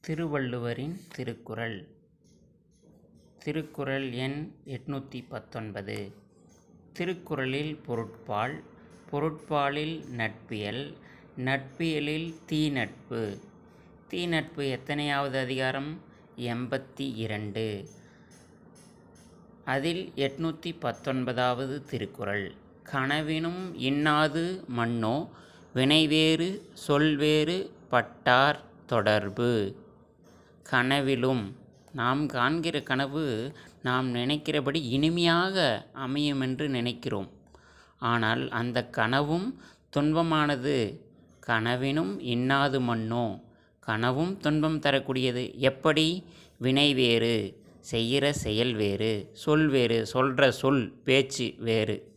திருவள்ளுவரின் திருக்குறள். திருக்குறள் எண் 819. திருக்குறளில் பொருட்பால், பொருட்பாலில் நட்பியல், நட்பியலில் தீநட்பு. தீநட்பு எத்தனையாவது அதிகாரம்? 82. அதில் 819வது திருக்குறள். கனவினும் இன்னாது மன்னோ வினைவேறு சொல்வேறு பட்டார் தொடர்பு. கனவிலும், நாம் காண்கிற கனவு நாம் நினைக்கிறபடி இனிமையாக அமையும் என்று நினைக்கிறோம். ஆனால் அந்த கனவும் துன்பமானது. கனவினும் இன்னாது மன்னோ, கனவும் துன்பம் தரக்கூடியது. எப்படி? வினை வேறு, செய்கிற செயல் வேறு, சொல் வேறு, சொல்கிற சொல் பேச்சு வேறு.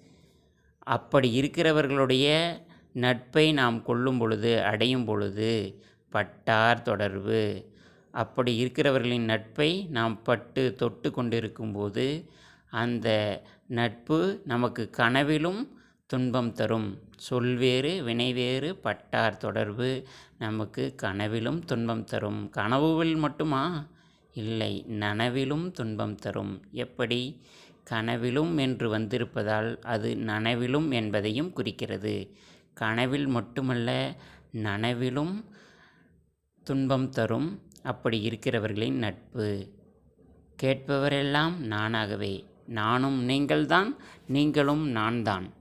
அப்படி இருக்கிறவர்களுடைய நட்பை நாம் கொள்ளும் பொழுது, அடையும் பொழுது பட்டார் தொடர்பு. அப்படி இருக்கிறவர்களின் நட்பை நாம் பட்டு தொட்டு கொண்டிருக்கும்போது அந்த நட்பு நமக்கு கனவிலும் துன்பம் தரும். சொல்வேறு வினைவேறு பட்டார் தொடர்பு நமக்கு கனவிலும் துன்பம் தரும். கனவுவில் மட்டுமா? இல்லை, நனவிலும் துன்பம் தரும். எப்படி? கனவிலும் என்று வந்திருப்பதால் அது நனவிலும் என்பதையும் குறிக்கிறது. கனவில் மட்டுமல்ல, நனவிலும் துன்பம் தரும். அப்படி இருக்கிறவர்களின் நட்பு. கேட்பவரெல்லாம் நானாகவே, நானும் நீங்கள்தான், நீங்களும் நான்தான்.